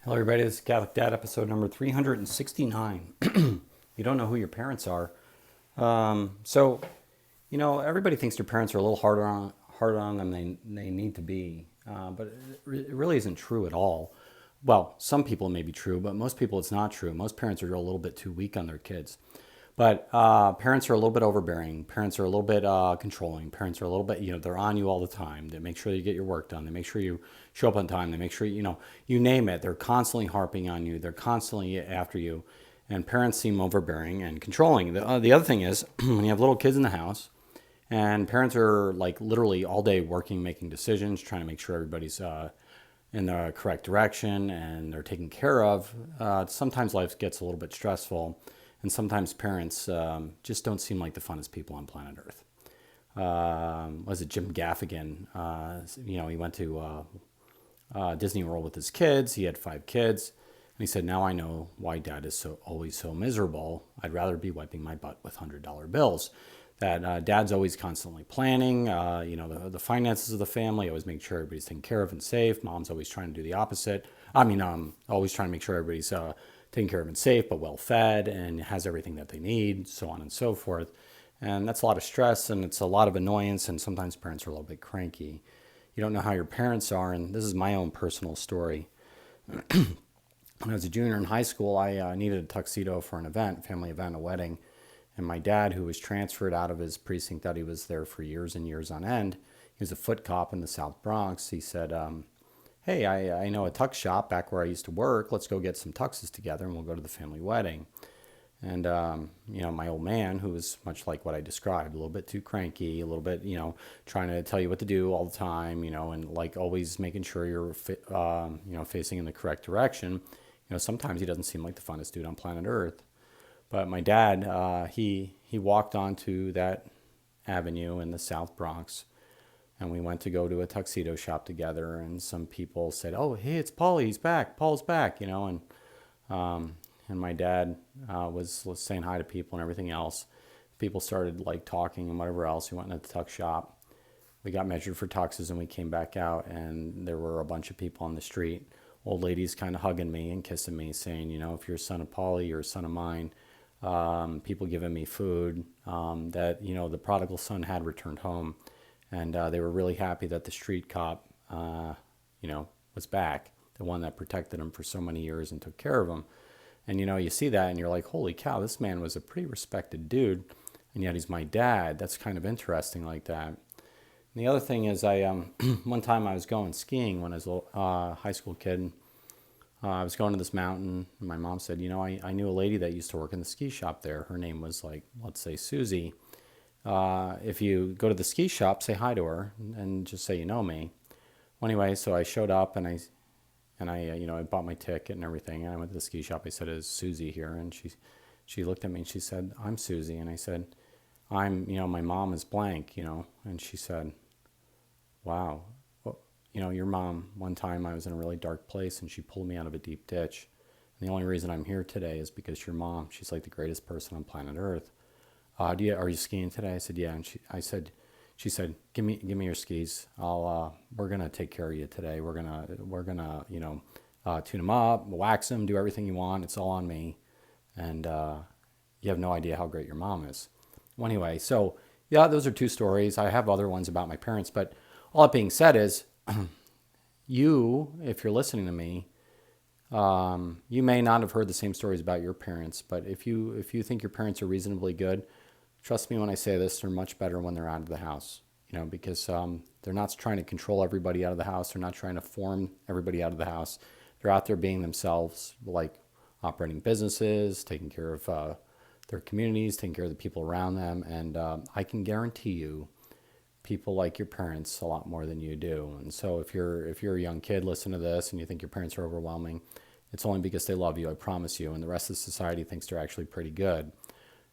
Hello, everybody. This is Catholic Dad, episode number 369. You don't know who your parents are. Everybody thinks their parents are a little harder on them than they need to be. But it really isn't true at all. Well, some people it may be true, but most people it's not true. Most parents are a little bit too weak on their kids. But parents are a little bit overbearing. Parents are a little bit controlling. Parents are a little bit, they're on you all the time. They make sure you get your work done. They make sure you show up on time. They make sure, you name it. They're constantly harping on you. They're constantly after you. And parents seem overbearing and controlling. The other thing is when you have little kids in the house and parents are like literally all day working, making decisions, trying to make sure everybody's in the correct direction and they're taken care of, sometimes life gets a little bit stressful. And sometimes parents just don't seem like the funnest people on planet Earth. Was it Jim Gaffigan? He went to Disney World with his kids. He had 5 kids. And he said, now I know why dad is always so miserable. I'd rather be wiping my butt with $100 bills. That dad's always constantly planning, the finances of the family, always make sure everybody's taken care of and safe. Mom's always trying to do the opposite. Always trying to make sure everybody's taken care of and safe, but well fed and has everything that they need, so on and so forth. And that's a lot of stress and it's a lot of annoyance. And sometimes parents are a little bit cranky. You don't know how your parents are. And this is my own personal story. When I was a junior in high school, I needed a tuxedo for an event, family event, a wedding. And my dad, who was transferred out of his precinct that he was there for years and years on end, he was a foot cop in the South Bronx. He said, hey, I know a tux shop back where I used to work. Let's go get some tuxes together and we'll go to the family wedding. And, my old man, who was much like what I described, a little bit too cranky, a little bit, trying to tell you what to do all the time, and like always making sure you're, facing in the correct direction. Sometimes he doesn't seem like the funnest dude on planet Earth. But my dad, he walked onto that avenue in the South Bronx, and we went to go to a tuxedo shop together. And some people said, "Oh, hey, it's Paulie. He's back. Paul's back." And my dad was saying hi to people and everything else. People started like talking and whatever else. We went into the tux shop. We got measured for tuxes and we came back out, and there were a bunch of people on the street, old ladies kind of hugging me and kissing me, saying, if you're a son of Paulie, you're a son of mine. People giving me food, that, the prodigal son had returned home. And they were really happy that the street cop, was back, the one that protected him for so many years and took care of him. And, you see that and you're like, holy cow, this man was a pretty respected dude. And yet he's my dad. That's kind of interesting like that. And the other thing is one time I was going skiing when I was a high school kid. I was going to this mountain, and my mom said, I knew a lady that used to work in the ski shop there. Her name was let's say Susie. If you go to the ski shop, say hi to her and just say you know me. Well, anyway, so I showed up and I I bought my ticket and everything, and I went to the ski shop. I said, "Is Susie here?" And she looked at me and she said, "I'm Susie." And I said, my mom is blank, And she said, "Wow, well, your mom, one time I was in a really dark place and she pulled me out of a deep ditch. And the only reason I'm here today is because your mom, she's like the greatest person on planet Earth. Are you skiing today?" I said, "Yeah." And she said, give me your skis. We're going to take care of you today. We're going to, tune them up, wax them, do everything you want. It's all on me. And, you have no idea how great your mom is. Well, anyway, so yeah, those are 2 stories. I have other ones about my parents, but all that being said is you, if you're listening to me, you may not have heard the same stories about your parents, but if you think your parents are reasonably good, trust me when I say this, they're much better when they're out of the house, because they're not trying to control everybody out of the house. They're not trying to form everybody out of the house. They're out there being themselves, like operating businesses, taking care of their communities, taking care of the people around them. And I can guarantee you, people like your parents a lot more than you do. And so if you're a young kid, listen to this and you think your parents are overwhelming, it's only because they love you, I promise you. And the rest of society thinks they're actually pretty good.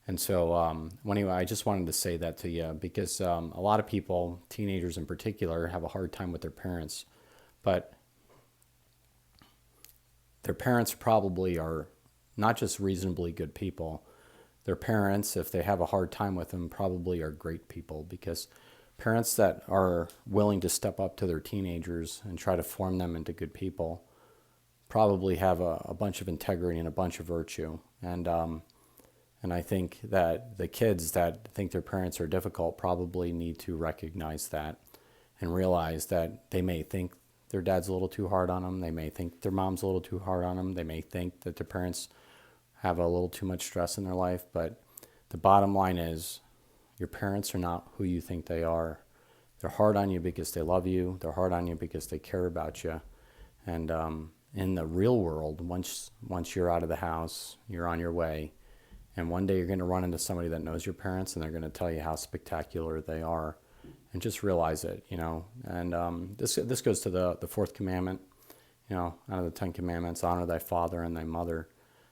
And so anyway, I just wanted to say that to you because a lot of people, teenagers in particular, have a hard time with their parents. But their parents probably are not just reasonably good people. Their parents, if they have a hard time with them, probably are great people, because parents that are willing to step up to their teenagers and try to form them into good people probably have a bunch of integrity and a bunch of virtue. And I think that the kids that think their parents are difficult probably need to recognize that and realize that they may think their dad's a little too hard on them. They may think their mom's a little too hard on them. They may think that their parents have a little too much stress in their life. But the bottom line is your parents are not who you think they are. They're hard on you because they love you. They're hard on you because they care about you. And in the real world, once you're out of the house, you're on your way. And one day you're going to run into somebody that knows your parents, and they're going to tell you how spectacular they are. And just realize it, you know. And this goes to the fourth commandment, you know, out of the 10 commandments, honor thy father and thy mother.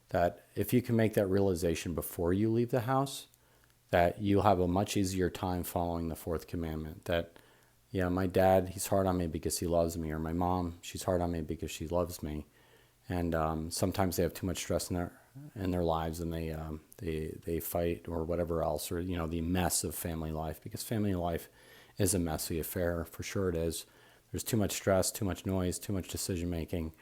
That if you can make that realization before you leave the house, that you'll have a much easier time following the fourth commandment. That, yeah, my dad, he's hard on me because he loves me, or my mom, she's hard on me because she loves me. And sometimes they have too much stress in their lives, and they fight or whatever else, or you know, the mess of family life, because family life is a messy affair, for sure it is. There's too much stress, too much noise, too much decision making,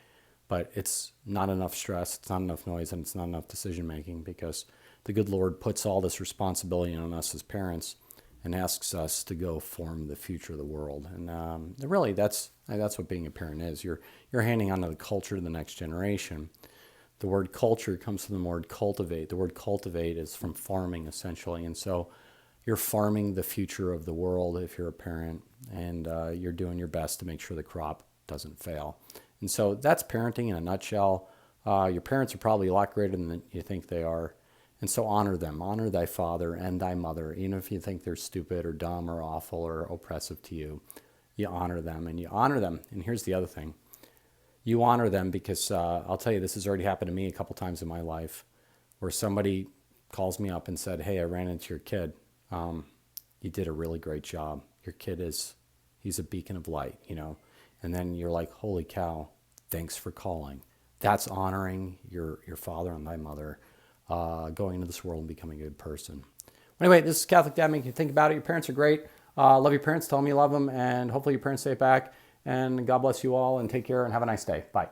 but it's not enough stress, it's not enough noise, and it's not enough decision making, because the good Lord puts all this responsibility on us as parents and asks us to go form the future of the world. And really, that's what being a parent is. You're handing on the culture to the next generation. The word culture comes from the word cultivate. The word cultivate is from farming, essentially. And so you're farming the future of the world if you're a parent, and you're doing your best to make sure the crop doesn't fail. And so that's parenting in a nutshell. Your parents are probably a lot greater than you think they are. And so honor them. Honor thy father and thy mother, even if you think they're stupid or dumb or awful or oppressive to you. You honor them, and you honor them. And here's the other thing. You honor them because I'll tell you, this has already happened to me a couple times in my life, where somebody calls me up and said, hey, I ran into your kid. You did a really great job. Your kid he's a beacon of light, you know. And then you're like, holy cow, thanks for calling. That's honoring your father and thy mother, going into this world and becoming a good person. Anyway, this is Catholic Dad making you think about it. Your parents are great. Love your parents. Tell them you love them. And hopefully your parents stay back. And God bless you all, and take care and have a nice day. Bye.